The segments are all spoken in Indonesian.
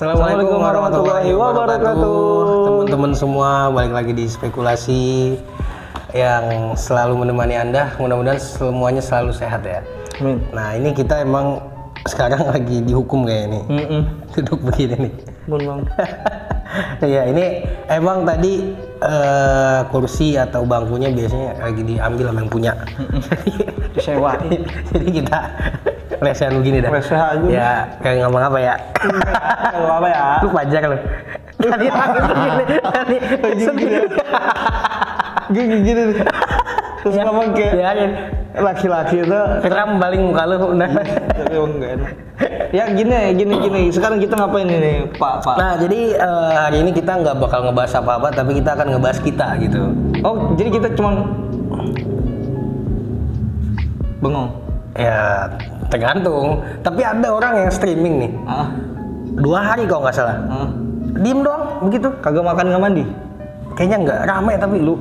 Assalamualaikum warahmatullahi wabarakatuh. Teman-teman semua, balik lagi di spekulasi yang selalu menemani Anda. Mudah-mudahan semuanya selalu sehat ya. Amin. Nah, ini kita emang sekarang lagi dihukum kayak ini. Duduk begini nih. Bang. Ya, ini emang tadi kursi atau bangkunya biasanya lagi diambil sama yang punya. Disewain. Jadi kita lesehan begini dah. Lesehan aja. Ya, kayak ngomong apa ya? Kalau apa ya? Lu pajak lu. Tadi gini. Terus ngomong kayak laki-laki itu keram baling muka lu udah. tapi emang enggak enak. Ya gini. Sekarang kita ngapain ini, Pak? Nah, jadi hari ini kita nggak bakal ngebahas apa-apa, tapi kita akan ngebahas kita gitu. Oh, jadi kita cuman bengong. Ya, tergantung. Tapi ada orang yang streaming nih. 2 hari kalau nggak salah. Diem doang begitu. Kagak makan nggak mandi. Kayaknya nggak rame tapi lu.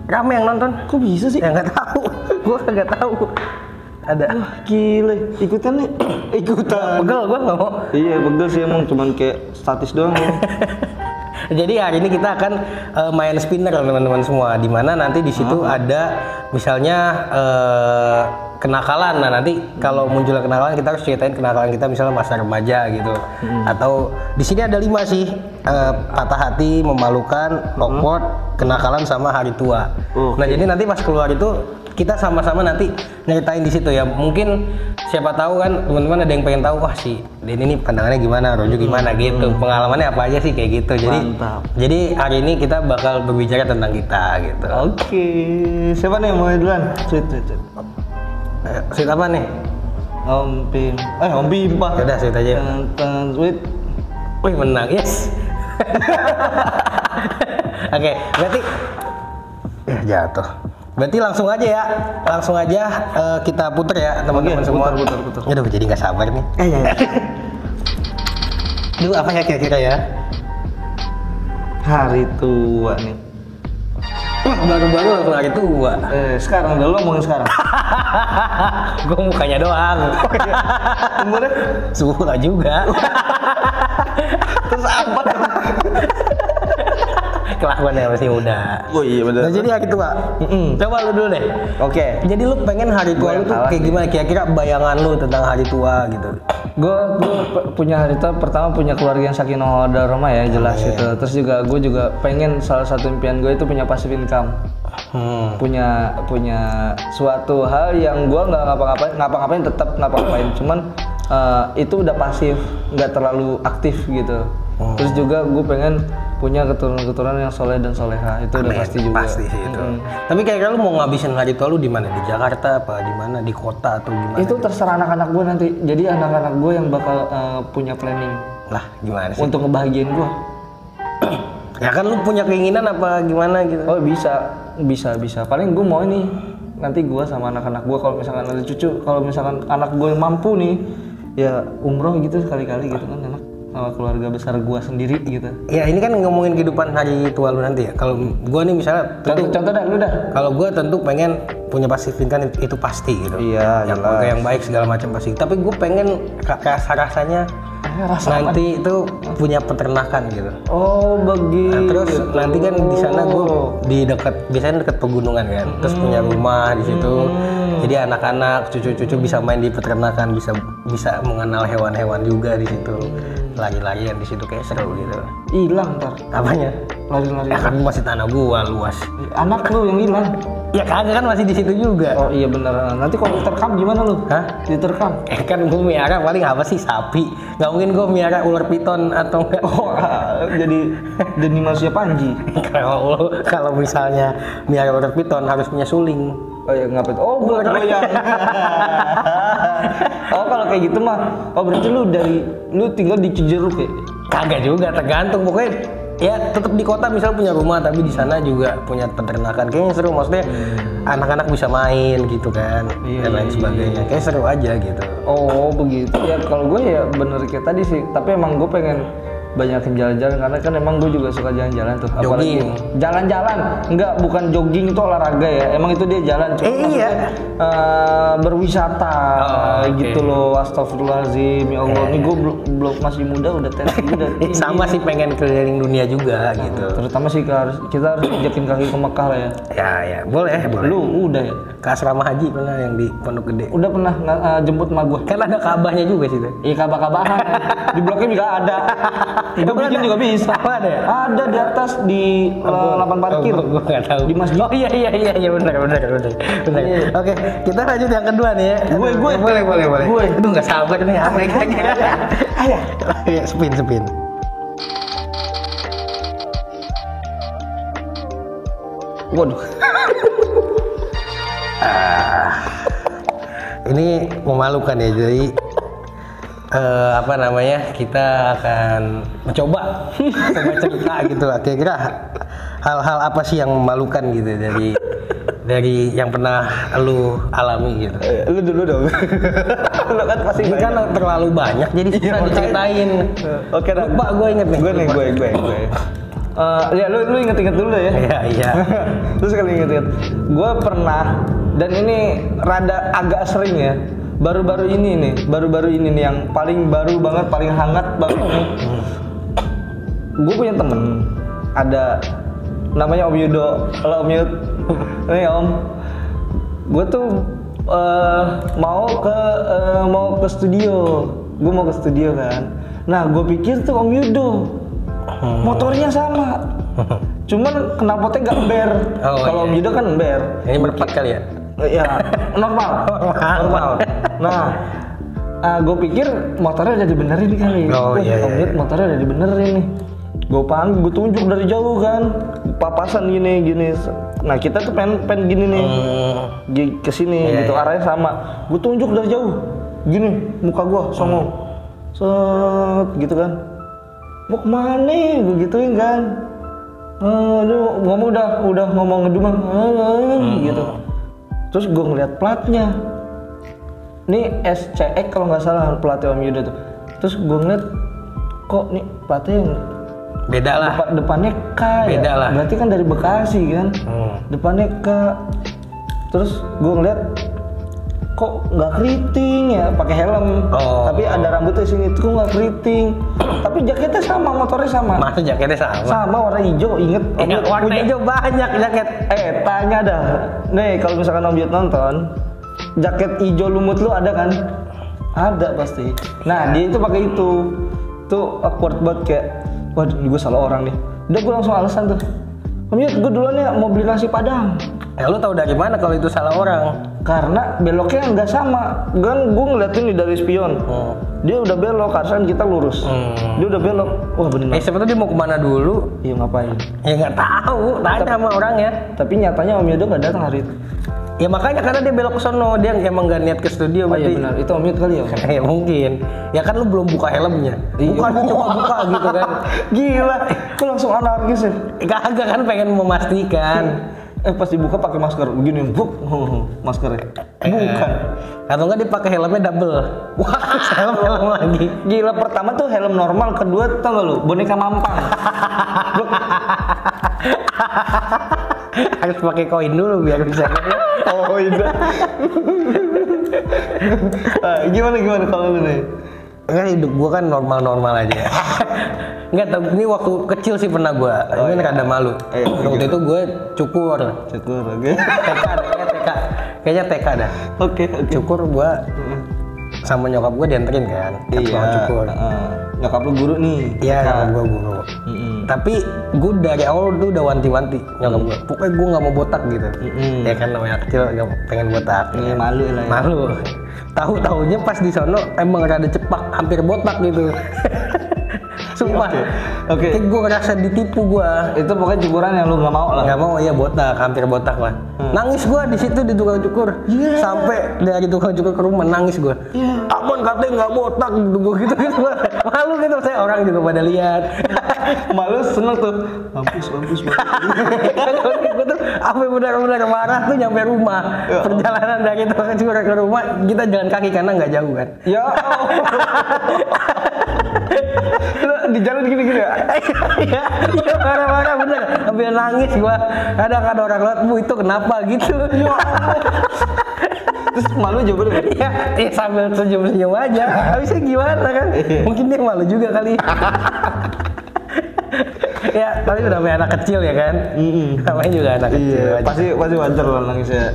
Rame yang nonton. Kok bisa sih? Ya nggak tahu. Gua nggak tahu. Ada. Wah, gile. Ikutan nih. Ikutan. Pegel gua nggak mau. Iya, pegel sih emang cuman kayak statis doang. Jadi hari ini kita akan main spinner teman-teman semua. Di mana nanti di situ ada misalnya kenakalan. Nah, nanti kalau muncul kenakalan kita harus ceritain kenakalan kita misalnya masa remaja gitu. Atau di sini ada 5 sih. Patah hati, memalukan, awkward, kenakalan sama hari tua. Nah, jadi nanti pas keluar itu kita sama-sama nanti nyeritain di situ ya. Mungkin siapa tahu kan teman-teman ada yang pengen tahu, wah si Denny ini pandangannya gimana, Rojo gimana gitu. Pengalamannya apa aja sih kayak gitu. Jadi hari ini kita bakal berbicara tentang kita gitu. Oke. Siapa nih yang mau duluan? Sweet. Sweet apa nih? Om Bim Pak. Yaudah sweet aja. Sweet. Wih, menang, yes. Oke, berarti ya jatuh. Berarti langsung aja ya, kita puter ya teman-teman semua. Puter. Aduh, jadi nggak sabar nih. Ya. Duh, apa ya kira-kira ya? Hari tua nih. Wah, baru-baru langsung hari tua. Sekarang udah lo ngomongin sekarang. Gue mukanya doang. Umurnya? Sudah juga. Terus apa? Kelakuannya masih muda. Oh iya benar. Nah, jadi hari tua. Coba lu dulu deh. Oke. Jadi lu pengen hari tua lu tuh kayak gimana? Kira-kira bayangan lu tentang hari tua gitu. Gue punya hari tua, pertama punya keluarga yang sakinah mawaddah warahmah ya, jelas itu. Terus juga gue juga pengen, salah satu impian gue itu punya passive income. Punya suatu hal yang gue nggak ngapa-ngapain tetap ngapa-ngapain, cuman itu udah pasif, nggak terlalu aktif gitu. Terus juga gue pengen punya keturunan yang soleh dan soleha, itu udah pasti juga. Pasti sih itu. Tapi kayak lu mau ngabisin hari tua lu di mana? Di Jakarta apa di mana? Di kota atau gimana? Itu terserah anak-anak gue nanti. Jadi anak-anak gue yang bakal punya planning. Lah, gimana sih? Untuk ngebahagiain gue. Ya kan lu punya keinginan apa gimana gitu? Oh bisa. Paling gue mau ini nanti gue sama anak-anak gue kalau misalkan ada cucu, kalau misalkan anak gue mampu nih, ya umroh gitu sekali-kali gitu kan enak. Sama keluarga besar gua sendiri gitu. Ya ini kan ngomongin kehidupan hari tua lu nanti ya. Kalau gua nih misalnya contoh dah lu dah. Kalau gua tentu pengen punya passive income itu pasti gitu. Iya, yang baik segala macam pasti. Tapi gua pengen rasanya nanti itu punya peternakan gitu. Oh, begitu. Nah, terus nanti kan di sana gua biasanya dekat pegunungan kan. Terus punya rumah di situ. Jadi anak-anak, cucu-cucu bisa main di peternakan, bisa mengenal hewan-hewan juga di situ. Lari-larian di situ kayak seru gitu. Hilang ntar. Apanya? Lari-lari. Ya kan masih tanah gua luas. Anak lu yang hilang. Ya kagak kan masih di situ juga. Oh iya bener. Nanti kalau diterkam gimana lu? Hah? Diterkam? Kan gua miara paling apa sih, sapi. Gak mungkin gua miara ular piton atau enggak. Oh jadi manusia Panji. Kalau misalnya miara ular piton harus punya suling. Oh ya ngapain? Oh buat goyang. Oh kalau kayak gitu mah, oh berarti lu tinggal di Cijeruk ya? Kagak juga, tergantung pokoknya. Ya tetap di kota misalnya punya rumah, tapi di sana juga punya peternakan. Kayaknya seru, maksudnya anak-anak bisa main gitu kan, dan lain sebagainya. Kayak seru aja gitu. Oh begitu ya. Kalau gue ya bener kayak tadi sih, tapi emang gue pengen banyakin jalan-jalan karena kan emang gue juga suka jalan-jalan tuh. Apalagi Jogging. jalan-jalan, enggak bukan jogging itu olahraga ya. Emang itu dia jalan cuma maksudnya berwisata gitu loh. Astagfirullahaladzim ya Allah. Ini gue belum masih muda udah tensi udah. Sama sih pengen keliling dunia juga gitu. Terutama sih kita harus jakin kaki ke Mekah lah ya. Ya boleh. Lu udah ya? Ke asrama haji pernah yang di Pondok Gede. Udah pernah jemput emak gue? Kan ada Ka'bahnya juga sih tuh. Iya kabah-kabahan. Di bloknya juga ada. Gue bikin juga bisa. Apa ada ya? Ada di atas di lapangan parkir. Gue nggak tahu. Di masjid. Oh iya benar. Oke, kita lanjut yang kedua nih ya. Gue. Boleh. Gue. Aduh nggak sabar nih apa lagi. Ayo. Ya, spin. Waduh. Ini memalukan ya, jadi apa namanya, kita akan mencoba cerita gitu. Kira-kira hal-hal apa sih yang memalukan gitu dari yang pernah lu alami gitu. Lu dulu dong. Lu kan pasti Ini kan terlalu banyak jadi susah diceritain. Oke, Lupa gue inget nih. Gue. Ya lu inget-inget dulu ya. Iya. Terus kali inget-inget. Gue pernah, dan ini rada agak sering ya. Baru-baru ini nih yang paling baru banget, paling hangat banget nih. Gue punya temen, ada namanya Om Yudo. Halo Om Yud. Nih Om. Gue tuh mau ke studio. Gue mau ke studio kan. Nah, gue pikir tuh Om Yudo motornya sama. Cuman knalpotnya gak ember. Kalau Om Yudo kan ember. Ini berempat kali ya? Ya, normal. Nah, gue pikir motornya udah dibenerin kali. Om Yud motornya udah dibenerin nih. Gue panggil, gue tunjuk dari jauh kan, papasan gini. Nah kita tuh pengen gini nih, kesini gitu, arahnya sama. Gue tunjuk dari jauh, gini, muka gue songong, set gitu kan. Mau kemana? Gue gituin kan. Aduh, ngomong udah ngomong ngedumang, gitu. Terus gue ngeliat platnya, ini SCX kalau nggak salah platnya Om Yudo tuh. Terus gue ngeliat, kok nih platnya yang beda lah. Depannya K ya. Beda lah. Berarti kan dari Bekasi kan. Depannya K. Terus gue ngeliat, kok nggak keriting ya, pakai helm. Tapi ada rambutnya sini tuh nggak keriting. Tapi jaketnya sama, motornya sama. Masa jaketnya sama? Sama warna hijau, inget. Warna hijau banyak jaket. Tanya dah. Nih kalau misalkan Om Yud nonton, jaket hijau lumut lu ada kan? Ada pasti. Nah dia itu pakai itu. Tuh awkward banget kayak, waduh gue salah orang nih. Udah gue langsung alasan tuh. Om Yud, gue duluan ya mau beli nasi padang. Lu tahu dari mana kalau itu salah orang? Karena beloknya nggak sama. Kan gue ngeliatin nih dari spion. Dia udah belok, harusnya kita lurus. Dia udah belok. Wah bener. Siapa tuh dia mau kemana dulu? Iya ngapain? Ya nggak tahu. Tanya sama orangnya. Tapi nyatanya Om Yudo nggak datang hari itu. Ya makanya karena dia belok ke sono, dia emang nggak niat ke studio berarti. Iya benar. Itu Om Yud kali ya? Ya mungkin. Ya kan lu belum buka helmnya. Bukan lu coba buka gitu kan. Gila. Lu langsung anarkis ya? Kagak kan pengen memastikan. Pas dibuka pakai masker begini, buk, maskernya. Bukan. Atau enggak dia pakai helmnya double. Wah, helm lagi. Gila, pertama tuh helm normal, kedua tau gak lu, boneka mampang. Harus pakai koin dulu biar bisa. Oh iya. Gimana kalau lu nih? Enggak, hidup gua kan normal-normal aja. Enggak tahu, ini waktu kecil sih pernah gua. Ini rada malu. Waktu itu gua cukur, oke. TK. Kayaknya TK dah. Oke. Cukur gua sama nyokap gua dianterin kan. Iya. Cukur. Nyokap lu guru nih. Iya, nyokap gua guru. Tapi gua dari awal tuh udah wanti-wanti nyokap gua. Pokoknya gua nggak mau botak gitu. Ya kan namanya kecil nggak pengen botak. Iya, malu lah ya. Malu. Tahu-taunya pas di sono emang rada cepak, hampir botak gitu. Sumpah. Oke. Gue ngerasa ditipu gue. Itu pokoknya cukuran yang lu nggak mau lah. Nggak mau, ya botak, hampir botak lah. Nangis gue di situ di tukang cukur. Sampai dari tukang cukur ke rumah nangis gue. Apaan katanya nggak botak gitu. Malu gitu, saya orang juga pada lihat. Malu seneng tuh. Mampus. Gue tuh apa benar-benar marah tuh nyampe rumah. Perjalanan dari tukang cukur ke rumah kita jalan kaki karena nggak jauh kan. Ya. Di jalan gini-gini ya. Iya marah-marah bener. Sambil nangis gua. Kadang ada orang lewat, "Bu, itu kenapa?" gitu. Terus malu juga deh. Iya, sambil senyum-senyum aja. Habisnya gimana kan? Mungkin dia malu juga kali. Ya, tapi udah punya anak kecil ya kan? Namanya juga anak kecil. Iya, pasti wajar lah nangisnya.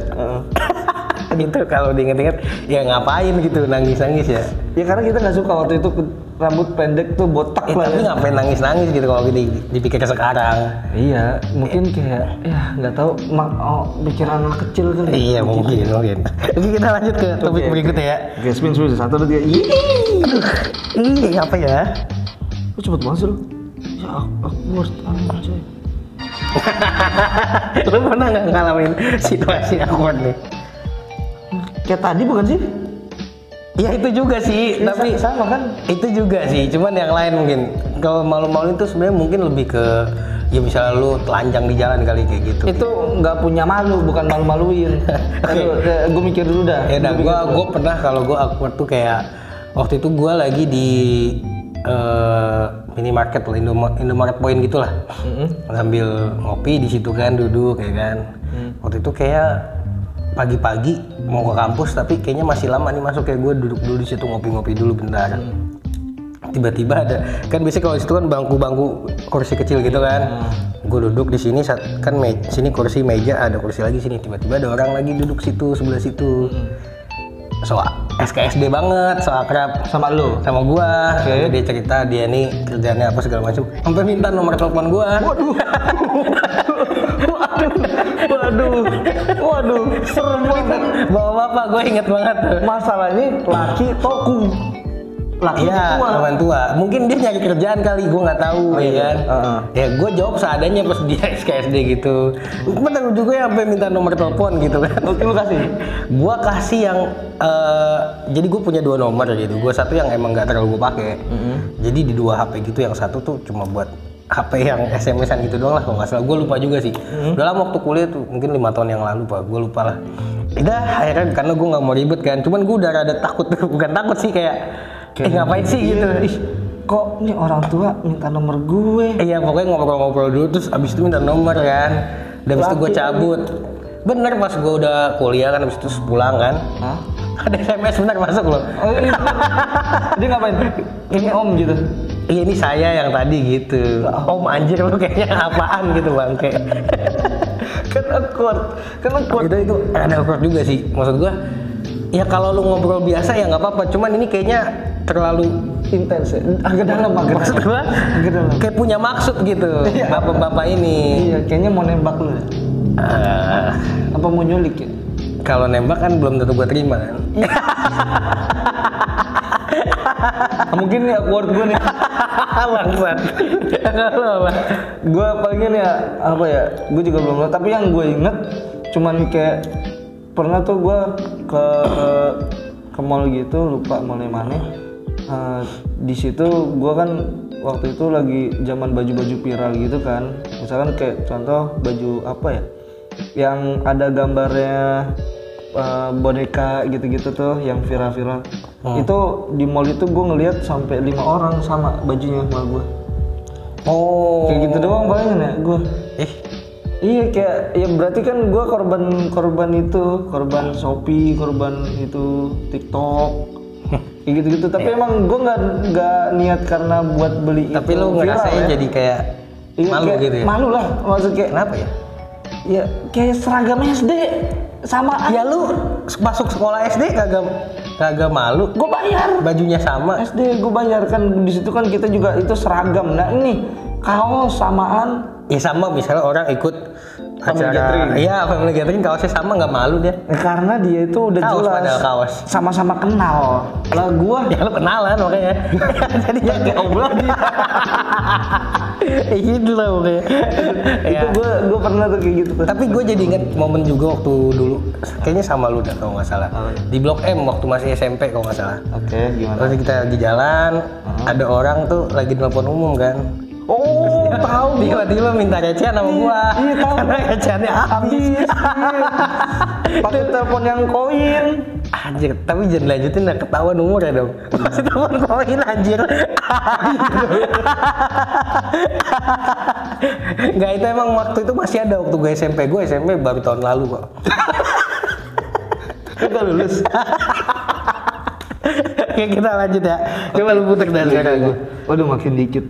Gitu kalau diinget-inget, ya ngapain gitu nangis-nangis ya? Ya karena kita nggak suka waktu itu rambut pendek tuh botak lah. Tapi ngapain nangis-nangis gitu kalau dipikir sekarang? Iya, mungkin kayak ya nggak tahu pikiran anak kecil kali. Iya mungkin. Oke, kita lanjut ke topik berikutnya ya. Oke, spin 1, 2, 3. Ih, apa ya? Lu cepet banget sih lu. Ya awkward anjay. Lu pernah nggak ngalamin situasi awkward nih? Kayak tadi bukan sih? Ya itu juga sih, Ya, tapi sama kan? itu juga sih, cuman yang lain mungkin. Kalau malu-malu itu sebenarnya mungkin lebih ke ya misalnya lu telanjang di jalan kali kayak gitu. Itu nggak punya malu, bukan malu-maluin. Gue mikir dulu dah. Ya udah, gue pernah kalau gue awkward tuh kayak waktu itu gue lagi di minimarket lah, Indomaret Point gitulah. Sambil ngopi di situ kan, duduk ya kan. Waktu itu kayak pagi-pagi mau ke kampus tapi kayaknya masih lama nih masuk, kayak gue duduk dulu di situ ngopi-ngopi dulu bentar. Tiba-tiba ada kan biasanya kalau di situ kan bangku-bangku kursi kecil gitu kan. Gue duduk di sini kan sini kursi meja, ada kursi lagi sini, tiba-tiba ada orang lagi duduk situ sebelah situ. So SKSD banget, so akrab Sama lu? sama gua. Dia cerita dia nih kerjaannya apa segala macam, sampai minta nomor telepon gua. Waduh, serem banget. Bawa bapak, gue inget banget tuh. Masalahnya laki toku. Laki Iya, tua. teman tua. Mungkin dia nyari kerjaan kali, gue nggak tahu ya kan. Ya gue jawab seadanya pas dia SKSD gitu. Bener juga ya sampai minta nomor telepon gitu kan. Oke, lu kasih. Gue kasih yang jadi gue punya 2 nomor gitu. Gue satu yang emang nggak terlalu gue pakai. Jadi di 2 HP gitu, yang satu tuh cuma buat HP yang SMS-an gitu doang lah kalau nggak salah. Gue lupa juga sih. Udah lama waktu kuliah tuh, mungkin 5 tahun yang lalu pak. Gue lupa lah. Udah akhirnya karena gue nggak mau ribet kan. Cuman gue udah rada takut tuh, bukan takut sih kayak ngapain sih gitu. Kok nih orang tua minta nomor gue? Iya pokoknya ngobrol-ngobrol dulu terus abis itu minta nomor kan. Dan abis itu gue cabut. Bener pas gue udah kuliah kan, abis itu pulang kan. Ada SMS bener masuk loh. Oh, ini dia ngapain? Ini om gitu. Iya ini saya yang tadi gitu. Om anjir lu kayaknya apaan gitu bangke. Kan awkward. Itu ada awkward juga sih. Maksud gue ya kalau lu ngobrol biasa ya nggak apa-apa. Cuman ini kayaknya terlalu Intens ya? Agak dalam. Maksud gue kayak punya maksud gitu. Bapak-bapak ini. Iya, kayaknya mau nembak lu ya? Apa mau nyulik ya? Kalau nembak kan belum tentu gue terima kan. Mungkin nih awkward gue nih. Bangsat. Kalau apa? Gue palingnya ya apa ya? Gue juga belum tahu. Tapi yang gue inget cuman kayak pernah tuh gue ke mall gitu, lupa mallnya mana. Di situ gue kan waktu itu lagi zaman baju-baju viral gitu kan. Misalkan kayak contoh baju apa ya? Yang ada gambarnya boneka gitu-gitu tuh yang viral-viral. Itu di mall itu gue ngeliat sampai 5 orang sama bajunya sama gue. Oh. Kayak gitu doang palingan ya gue. Iya kayak ya berarti kan gue korban itu, korban Shopee, korban itu TikTok. Kayak gitu-gitu. Tapi emang gue nggak niat karena buat beli. Tapi itu lu ngerasain ya. jadi kayak malu kayak gitu ya? Malu lah, maksud kayak Kenapa ya? ya kayak seragam SD sama. Ya lu masuk sekolah SD kagak malu? Gue bayar. Bajunya sama. SD gue bayar kan, di situ kan kita juga itu seragam. Nah ini kaos samaan. Ya sama misalnya orang ikut Family acara, gathering. iya family gathering kaosnya sama nggak malu dia. Karena dia itu udah Kaos jelas padahal kaos. sama-sama kenal. Lah gua Ya lu kenalan makanya. Jadi ya kayak obrolan dia. Gitu lah pokoknya. itu gua pernah tuh kayak gitu tuh. Tapi gue jadi inget momen juga waktu dulu, kayaknya sama lu dah kalau nggak salah. Di Blok M waktu masih SMP kalau nggak salah. Oke, gimana? Terus kita lagi jalan, ada orang tuh lagi nelpon umum kan. Oh, tahu. Tiba-tiba minta recehan sama gua. Iya, tahu. Karena recehannya habis. Pakai telepon yang koin. Anjir, tapi jangan lanjutin lah, ketahuan umurnya dong. Masih telepon koin anjir. Enggak, itu emang waktu itu masih ada waktu gue SMP. Gue SMP baru tahun lalu kok. Udah lulus. Oke, kita lanjut ya. Coba lu putar dari sekarang. Waduh, makin dikit.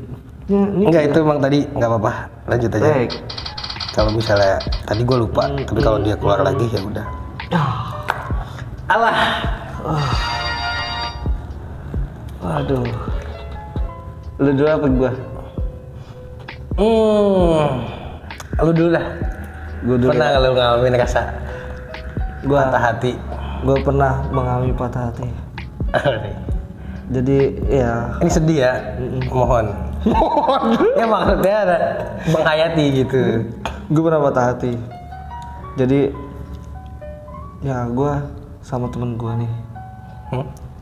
Ya, Enggak, itu emang tadi nggak apa-apa. Lanjut aja. Baik. Kalau misalnya tadi gue lupa, tapi kalau dia keluar lagi ya udah. Alah. Waduh. Lu dulu apa gua? Lu dulu dah. Gua dulu. Pernah kalau ngalamin rasa patah hati? Gua pernah mengalami patah hati. Jadi ya. Ini sedih ya. Mohon. Ya maksudnya ada menghayati gitu. Gue pernah patah hati. Jadi ya gue sama temen gue nih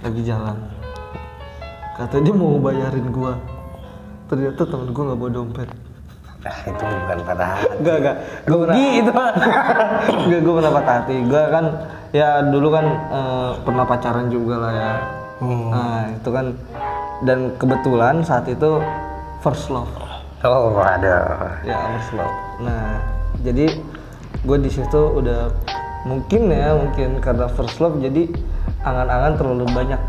lagi jalan. Katanya dia mau bayarin gue. Ternyata temen gue nggak bawa dompet. Itu bukan patah hati. Enggak. Gue pernah. Itu mah. Enggak, gue pernah patah hati. Gue kan ya dulu kan pernah pacaran juga lah ya. Nah itu kan, dan kebetulan saat itu first love. Oh ada. Ya first love. Nah jadi gue di situ udah mungkin karena first love jadi angan-angan terlalu banyak.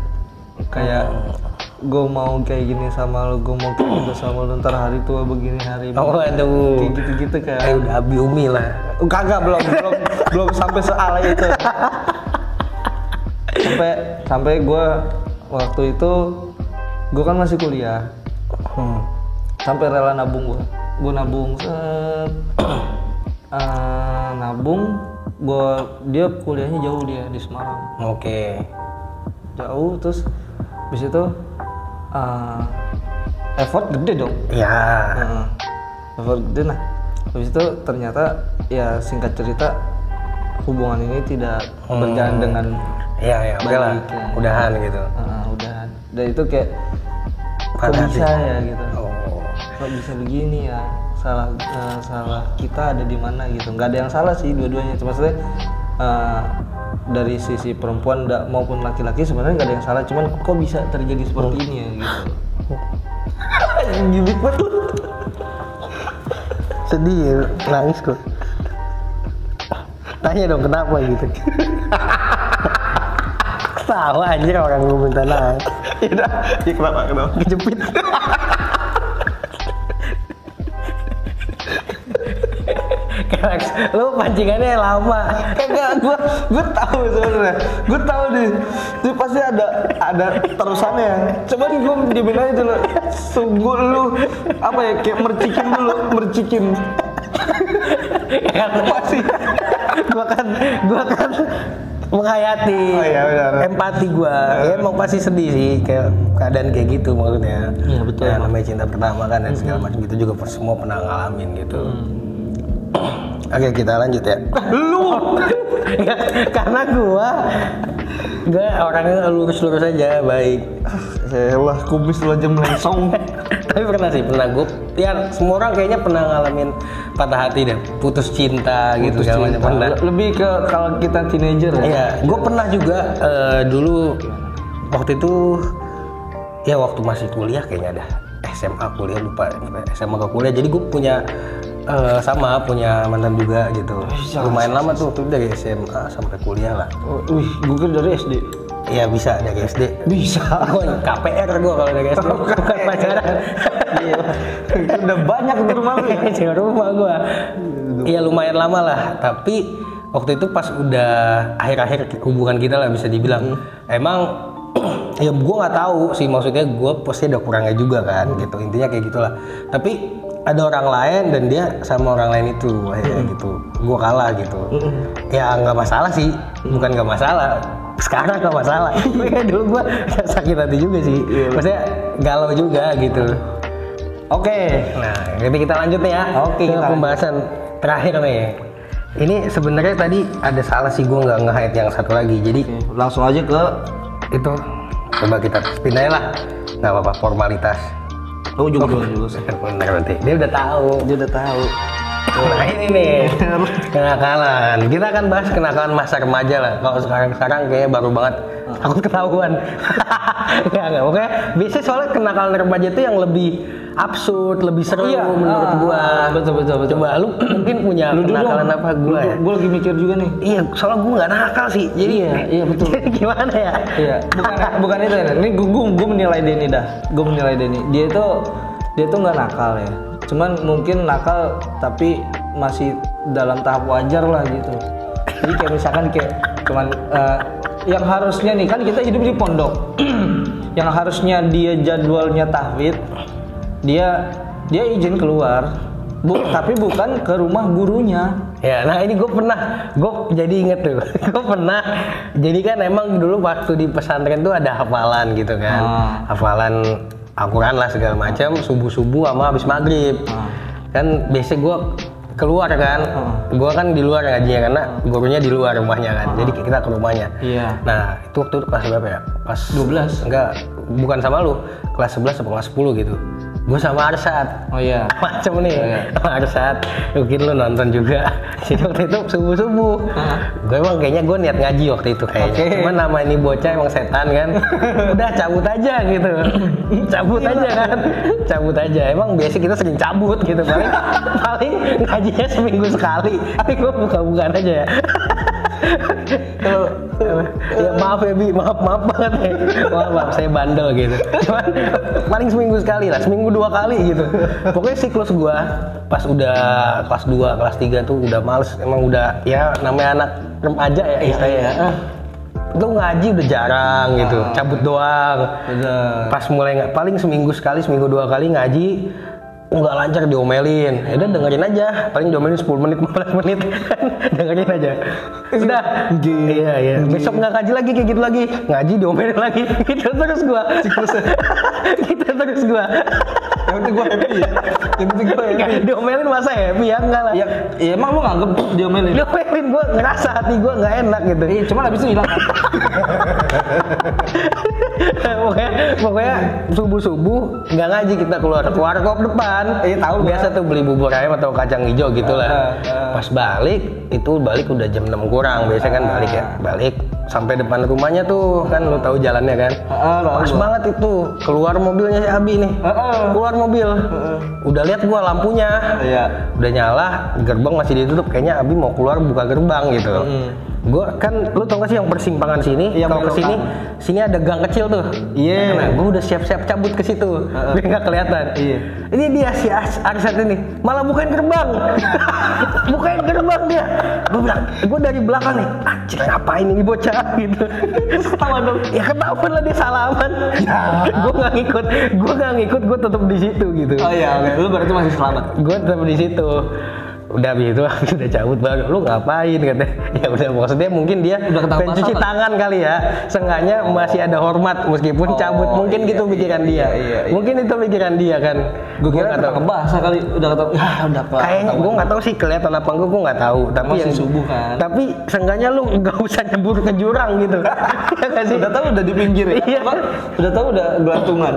Kayak gue mau kayak gini sama lo, gue mau kayak gitu sama lo, ntar hari tua begini hari ini. Oh aduh. Kayak gitu-gitu kayak. Udah Abi Umi lah. Kagak, belum sampai sealay itu. Sampai gue waktu itu gue kan masih kuliah. Sampai rela nabung gue nabung dia kuliahnya jauh, dia di Semarang. Oke. Jauh, terus habis itu effort gede dong. Ya. Effort gede. Nah habis itu ternyata ya singkat cerita hubungan ini tidak berjalan dengan ya oke lah, baik, ya. udahan gitu. Udahan. Dan itu kayak kok bisa ya gitu. Kok bisa begini ya, salah kita ada di mana gitu. Nggak ada yang salah sih dua-duanya, cuma maksudnya dari sisi perempuan maupun laki-laki sebenarnya nggak ada yang salah, cuman kok bisa terjadi seperti ini ya gitu. Gimik banget. Sedih ya, nangis kok. Tanya dong kenapa gitu. Tahu anjir orang gue minta nangis. Ya kenapa? Kejepit. Kalex, lu pancingannya lama. Kagak, gue tahu sebenarnya. Gue tahu nih, itu pasti ada terusannya. Cuman gue dibilang aja dulu. Tunggu lu apa ya, kayak mercikin dulu, mercikin. Pasti. Gua kan menghayati. Oh iya benar. Empati gua. Ya emang pasti sedih sih kayak keadaan kayak gitu maksudnya. Iya betul. Ya, namanya cinta pertama kan dan segala macam gitu juga semua pernah ngalamin gitu. Oke, kita lanjut ya. Lu Karena gua orangnya lurus-lurus aja, baik. Elah, kumis lu aja melengsong. Tapi pernah gue, ya semua orang kayaknya pernah ngalamin patah hati deh, putus cinta gitu segala macam pernah. Lebih ke kalau kita teenager ya. Iya, gue pernah juga dulu waktu itu ya waktu masih kuliah kayaknya ada SMA kuliah lupa SMA ke kuliah. Jadi gue punya mantan juga gitu. Lumayan lama tuh dari SMA sampai kuliah lah. Wih, gue kan dari SD. Iya bisa dari SD. Bisa. Gue KPR gue kalau dari SD. Bukan pacaran. Iya. Udah banyak di rumah lu ya. Di rumah gue. Iya lumayan lama lah. Tapi waktu itu pas udah akhir-akhir hubungan kita lah bisa dibilang. Emang ya gue nggak tahu sih, maksudnya gue pasti ada kurangnya juga kan gitu. Intinya kayak gitulah. Tapi ada orang lain dan dia sama orang lain itu gitu. Gue kalah gitu. Ya nggak masalah sih. Bukan nggak masalah. Sekarang gak masalah, tapi kayak dulu gue sakit hati juga sih, maksudnya galau juga gitu. Oke. Nah, jadi kita lanjut nih ya. Oke, ke pembahasan terakhir nih. Ini sebenarnya tadi ada salah sih, gue nggak nge-hide yang satu lagi. Jadi langsung aja ke itu, coba kita pindahin lah, nggak apa-apa, formalitas. Oh juga belum lulus. Bener berarti. Dia udah tahu. Nah ini nih kenakalan. Kita akan bahas kenakalan masa remaja lah. Kalau sekarang kayaknya baru banget takut ketahuan. Enggak. Oke. Biasanya soalnya kenakalan remaja itu yang lebih absurd, lebih seru menurut gua. Betul. Coba lu mungkin punya kenakalan apa gua ya? Gua lagi mikir juga nih. Iya, soalnya gua nggak nakal sih. Jadi iya betul. Jadi gimana ya? Iya. Bukan itu ya. Ini gua menilai Denny dah. Gua menilai Denny. Dia tuh nggak nakal ya. Cuman mungkin nakal tapi masih dalam tahap wajar lah gitu. Jadi kayak misalkan cuman yang harusnya nih kan kita hidup di pondok. Yang harusnya dia jadwalnya tahfidz, dia izin keluar. Tapi bukan ke rumah gurunya. Ya, nah ini gue jadi inget tuh. Gue pernah, jadi kan emang dulu waktu di pesantren tuh ada hafalan gitu kan. Hafalan Al-Quran lah segala macam, subuh-subuh sama habis maghrib. Kan biasanya gue keluar kan, gue kan di luar ngajinya karena gurunya di luar rumahnya kan, jadi kita ke rumahnya. Iya. Nah itu waktu itu kelas berapa ya? Pas 12? Enggak, bukan sama lu, kelas 11 atau kelas 10 gitu. Gue sama Arsad. Oh iya. Macem nih, sama Arsad. Mungkin lu nonton juga. Jadi waktu itu subuh-subuh. Gue emang kayaknya gue niat ngaji waktu itu kayaknya. Cuman nama ini bocah emang setan kan. Udah cabut aja gitu. Cabut aja kan. Cabut aja. Emang biasa kita sering cabut gitu. Paling ngajinya seminggu sekali. Tapi gue buka-bukaan aja ya. Ya maaf ya Bi, maaf banget ya. Maaf saya bandel gitu. Cuman paling seminggu sekali lah, seminggu 2 kali gitu. Pokoknya siklus gua pas udah kelas 2, kelas 3 tuh udah males, emang udah ya namanya anak remaja ya istilahnya ya. Itu ngaji udah jarang gitu, cabut doang. Pas mulai paling seminggu sekali, seminggu 2 kali ngaji. Nggak lancar diomelin, ya udah dengerin aja, paling diomelin 10 menit, 15 menit, dengerin aja. Udah, iya. Besok nggak ngaji lagi kayak gitu lagi, ngaji diomelin lagi, gitu terus gua. Yang penting gua happy ya. Yang penting gua happy. Diomelin masa happy ya enggak lah. Ya emang lu nganggep diomelin? Diomelin gua ngerasa hati gua nggak enak gitu. Iya, cuman habis itu hilang kan. pokoknya subuh nggak ngaji kita keluar warkop depan. Iya tahu biasa tuh beli bubur ayam atau kacang hijau gitulah. Pas balik udah jam 6 kurang biasa kan balik sampai depan rumahnya tuh kan lu tahu jalannya kan. Pas banget itu keluar mobilnya si Abi nih. Keluar mobil. Udah lihat gua lampunya. Udah nyala, gerbang masih ditutup, kayaknya Abi mau keluar buka gerbang gitu. Gua kan lu tau gak sih yang persimpangan sini, kalau ke sini ada gang kecil tuh. Iya. Nah, gua udah siap-siap cabut ke situ biar nggak kelihatan. Iya. Ini dia si Arsad ini malah bukain gerbang. Bukain gerbang dia. Gua bilang, gua dari belakang nih. Anjir, ngapain ini bocah gitu. Ketawa dong. Ya ketahuan lah dia salaman. Gua nggak ngikut, gua tetap di situ gitu. Oh iya, oke. Lu berarti masih selamat. Gua tetap di situ. Udah habis itu udah cabut baru, lu ngapain katanya. Ya udah maksudnya mungkin dia pengen cuci tangan kali ya, seenggaknya masih ada hormat meskipun cabut, mungkin gitu pikiran dia. Mungkin itu pikiran dia kan. Gue kira kata kebahasa kali, udah kata udah apa. Kayaknya gue nggak tahu sih kelihatan apa enggak, gue nggak tahu. Tapi masih subuh kan. Tapi seenggaknya lu nggak usah nyebur ke jurang gitu. Ya kan sih. Udah tahu udah di pinggir ya. Iya. Udah tahu udah gelantungan.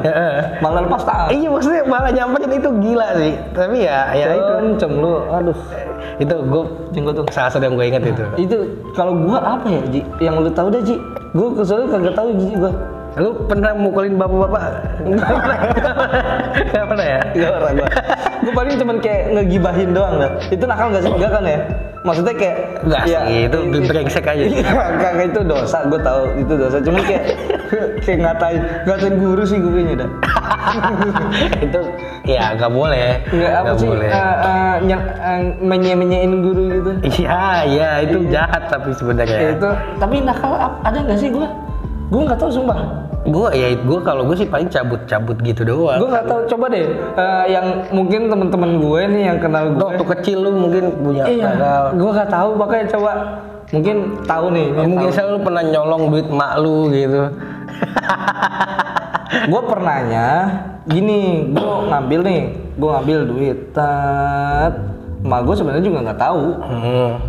Malah lepas tangan. Iya maksudnya malah nyamperin itu gila sih. Tapi ya itu. Kenceng lu, aduh. Itu gue salah satu yang gue inget itu. Itu kalau gue apa ya Ji? Yang lu tahu dah Ji. Gue soalnya kagak tahu Ji gue. Lu pernah mukulin bapak-bapak? Gak pernah ya? Gak pernah gue. Gue paling cuman kayak ngegibahin doang dah. Itu nakal gak sih? Enggak kan ya? Maksudnya kayak enggak sih, itu brengsek aja. Kagak itu dosa, gue tahu itu dosa. Cuman kayak ngatain guru sih gue kayaknya dah. Itu ya nggak boleh. Nggak sih boleh. Menye-menyein guru gitu. Iya itu jahat tapi sebenarnya. Itu tapi nakal ada nggak sih gue? Gue nggak tahu sumpah. Gue kalau gue sih paling cabut gitu doang. Gue nggak tahu, coba deh yang mungkin teman-teman gue nih yang kenal gue. Waktu kecil lu mungkin punya nakal. Gue nggak tahu, makanya coba mungkin tahu nih. Mungkin lu pernah nyolong duit mak lu gitu. Gue pernahnya gini, gue ngambil duit, mak gue sebenarnya juga nggak tahu.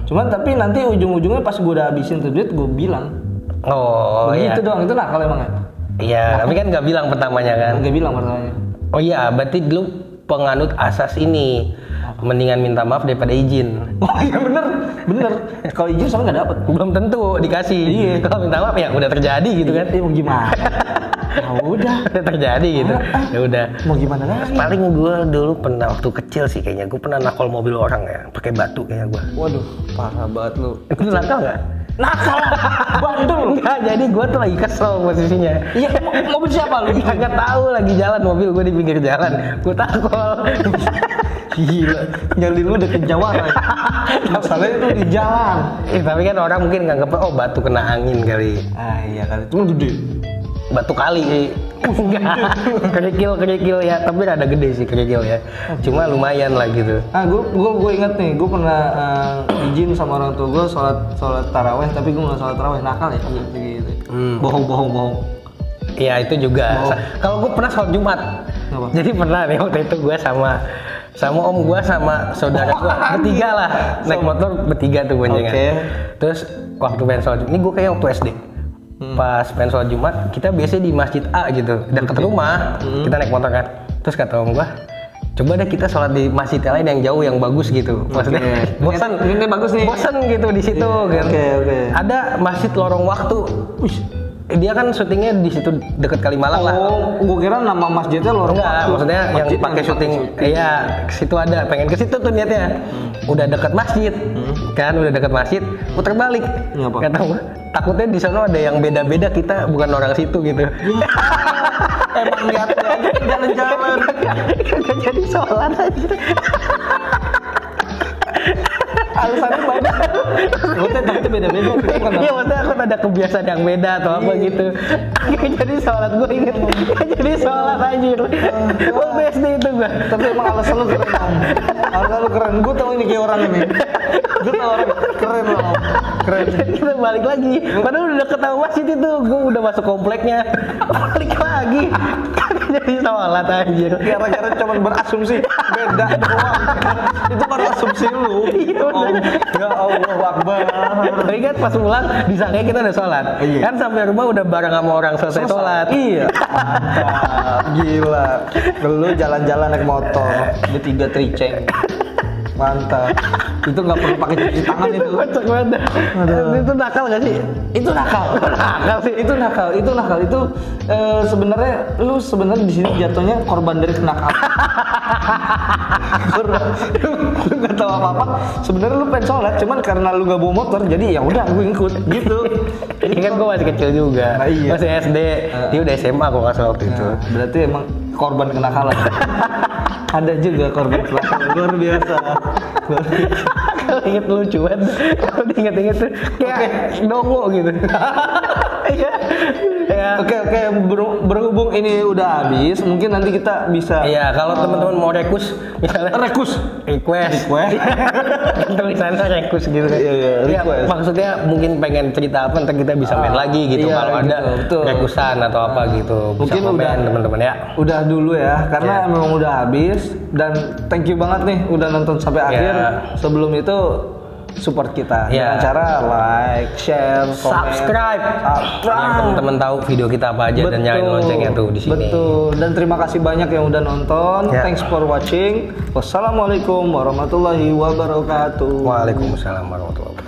Cuman tapi nanti ujung-ujungnya pas gue udah habisin tuh duit, gue bilang. Oh iya. Itu doang, itu nakal emang ya? Iya, tapi kan nggak bilang pertamanya kan? Nggak bilang pertamanya. Oh iya, berarti lu penganut asas ini. Mendingan minta maaf daripada izin. Oh iya bener. Kalau izin soalnya nggak dapet. Belum tentu dikasih. Iya. Kalau minta maaf ya udah terjadi gitu kan. Mau gimana? Udah terjadi gitu. Ya udah. Mau gimana lagi? Paling gue dulu pernah waktu kecil sih kayaknya gue pernah nakal mobil orang ya, pakai batu kayaknya gue. Waduh, parah banget lu. Itu nakal nggak? Nakal, bandel. Enggak, jadi gue tuh lagi kesel posisinya. Iya, mobil siapa lu? Nggak tahu lagi jalan mobil gue di pinggir jalan, gue takol. Gila, nyalin lu udah ke Jawara ya? Masalahnya itu di jalan. Tapi kan orang mungkin nganggep oh batu kena angin kali. Ah iya kali, cuma gede. Batu kali sih. Enggak, kerikil ya, tapi ada gede sih kerikil ya. Cuma lumayan lah gitu. Gue inget nih, gue pernah izin sama orang tua gue sholat taraweh, tapi gue nggak sholat taraweh, nakal ya gitu. Bohong. Iya itu juga. Kalau gue pernah sholat Jumat. Apa? Jadi pernah nih waktu itu gue sama om gue sama saudara gue bertiga lah naik motor bertiga tuh boncengan. Okay. Terus waktu pengen sholat ini gue kayak waktu SD. Pas pengen sholat Jumat kita biasanya di masjid A gitu dekat rumah. Kita naik motor kan. Terus kata om gue, coba deh kita sholat di masjid lain yang jauh yang bagus gitu. Maksudnya bosan. Ini bagus nih. Bosan gitu di situ kan. Oke. Ada masjid lorong waktu. Dia kan syutingnya di situ deket Kalimalang lah. Oh, gue kira nama masjidnya lorong waktu. Enggak, maksudnya yang pakai syuting. Iya, ke situ ada. Pengen ke situ tuh niatnya. Udah deket masjid. Kan udah deket masjid, putar balik. Ngapa? Kata gua, takutnya di sana ada yang beda-beda, kita bukan orang situ gitu. Emang niatnya aja jalan-jalan. Kagak jadi sholat aja. Alasannya banyak. Maksudnya takutnya beda-beda. Iya, maksudnya aku ada kebiasaan yang beda atau apa gitu. Gak jadi sholat, gue inget. Gak jadi sholat anjir. Waktu SD itu gue. Tapi emang alasan lu keren Om. Alasan lu keren. Gue tau ini kayak orang ini. Gue tau orang keren loh Om. Keren. Kita balik lagi. Padahal udah deket sama masjid itu. Gue udah masuk kompleknya. Balik lagi. Gak jadi sholat anjir. Gara-gara cuma berasumsi beda doang. Itu baru asumsi lu. Ya Allah Akbar. Tapi kan pas pulang disangka kita udah sholat. Iya. Kan sampai rumah udah bareng sama orang selesai sholat. Iya. Mantap. Gila. Lu jalan-jalan naik motor bertiga triceng. Mantap. Itu nggak perlu pakai cuci tangan itu. Kocak banget. Itu nakal gak sih? Itu nakal. Nakal sih. Itu nakal. Itu sebenarnya lu sebenarnya di sini jatuhnya korban dari kenakalan. Lu nggak tahu apa-apa. Sebenarnya lu pengen sholat, cuman karena lu nggak bawa motor, jadi ya udah gue ikut gitu. Ini kan gue masih kecil juga. Nah, iya. Masih SD. Dia udah SMA kok nggak salah waktu itu. Berarti emang korban kenakalan. Ada juga korban kenakalan luar biasa. Kalau inget lucu banget. Kalau diinget-inget tuh kayak dongo gitu. Iya. Oke, berhubung ini udah habis, mungkin nanti kita bisa. Iya, kalau teman-teman mau request request. Tulisannya request gitu kan. Iya, request. Maksudnya mungkin pengen cerita apa ntar kita bisa main lagi gitu. Iya, kalau gitu, ada betul. requestan atau apa gitu. Bisa Mungkin komen udah teman-teman ya. Udah dulu ya, karena memang udah habis dan thank you banget nih udah nonton sampai akhir. Sebelum itu support kita dengan cara like, share, komen, subscribe. Biar teman-teman tahu video kita apa aja dan nyalain loncengnya tuh di sini. Betul. Dan terima kasih banyak yang udah nonton. Thanks for watching. Wassalamualaikum warahmatullahi wabarakatuh. Waalaikumsalam warahmatullahi wabarakatuh.